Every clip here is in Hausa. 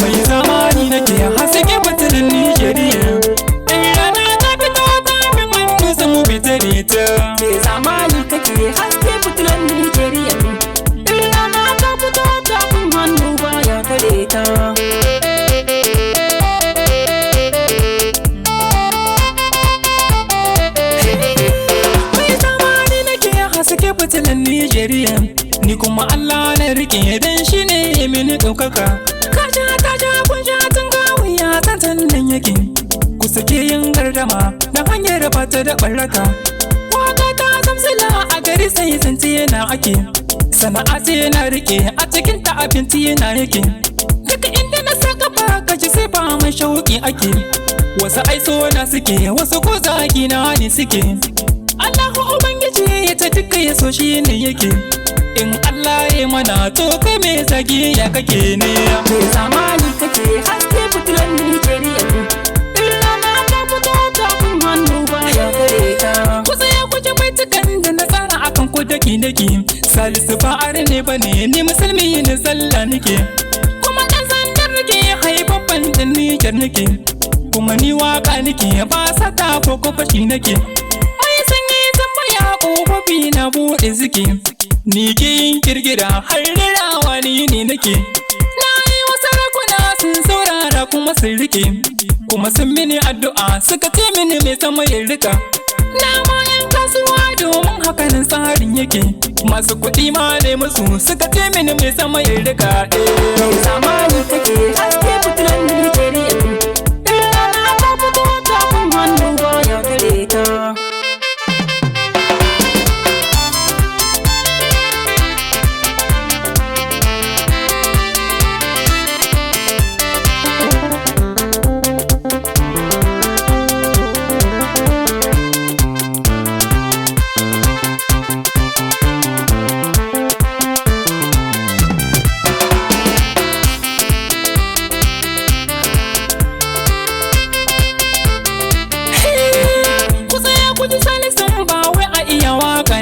Mai zamani nake haske fitilan Nijeriya. In rana ta fito ta min hannu samu fitare ta. Mai zamani kake haske fitilan Nijeriya. In rana ta fito ta min hannu baya tare ta. Mai zamani nake haske fitilan Nijeriya. Ni kuma Allah na rike dan shi ne ya mini ɗaukaka. Kaja kun sha tun gawiya tantan nan yake. Ku sake yin gardama da hanyar bata da baraka. Waka ta zamzila a gari sai zance yana ake. Sana'a ce na rike a cikin ta abinci yana yake. Duka inda na saka ba kaji sai ba mai shauki ake. Wasu aiso na suke wasu ko zagi na ne suke. Allahu Ubangiji ya ta duka ya so shi ne yake. In Allah ya mana to kai me zagi ya kake ne. Mai zamani kake haske fitilan Nijeriya. In rana ta fito ta min hannu baya tare ta. Ku tsaya ku ji baitukan da na tsara akan ku daki. Salisu ba are ne bane ni musulmi ne sallah nake. Kuma dan sandar nake haifafan dan Nijar nake. Kuma ni waka nake ba sata ko fashi nake. Mai sanyi tambaya kofofi na buɗe ziki. Ni ke yin kirgira har rirawa ni ne nake. Na yi wasu rakuna sun saurara kuma sun rike. Kuma sun mini addu'a suka ce mini mai sama ya rika. Na ma yan kasuwa domin hakanin tsarin yake. Masu kuɗi ma ne musu suka ce mini mai sama ya rika. Mai zamani kake haske fitilan Nijeriya. In rana ta fito ta min hannu baya tare ta.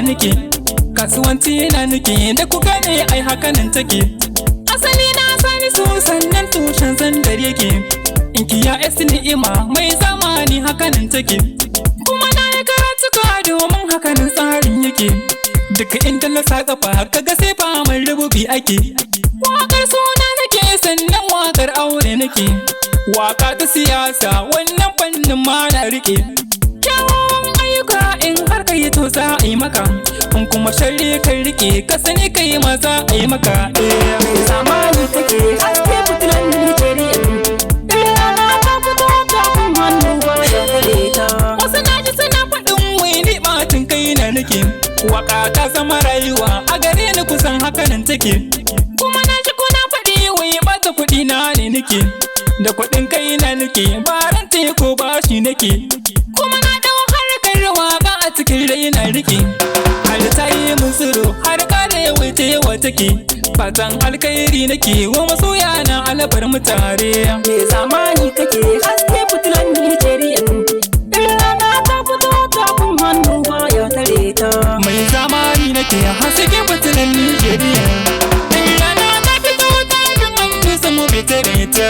Nake kasuwanci na nake da ku gane ai hakanan take. Asali na sani su sannan tushen zandar yake. In kiya esi ni'ima mai zamani hakanan take. Kuma na yi karatuka domin hakanan tsarin yake. Duka inda na sa kafa kaga sai ba mai rububi ake. Wakar suna nake sannan wakar aure nake. Waka ta siyasa wannan fannin ma na rike. Kyawawan ayyuka in har kai to za a yi maka. In kuma sharri kai rike ka sani kai ma za a yi maka. Mai zamani kake haske fitilan Nijeriya. In rana ta fito ta min hannu baya tare ta. Wasu na ji suna faɗin wai ni ɓacin kai na nake. Waka ta zama rayuwa a gare ni kusan hakanan take. Kuma na ji kuna faɗi wai ɓata kuɗi na ne nake. Da kuɗin kai na nake baran ko bashi nake. Kuma na ɗau harkar waka a cikin rai na rike. Har ta yi mun tsiro har kare wuce wa take. Fatan alkhairi nake wa masoya na alabar mu tare. Mai zamani kake haske fitilan Nijeriya. In rana ta fito ta min hannu baya tare ta. Mai zamani nake haske fitilan Nijeriya. In rana ta fito ta min hannu samu fitare ta.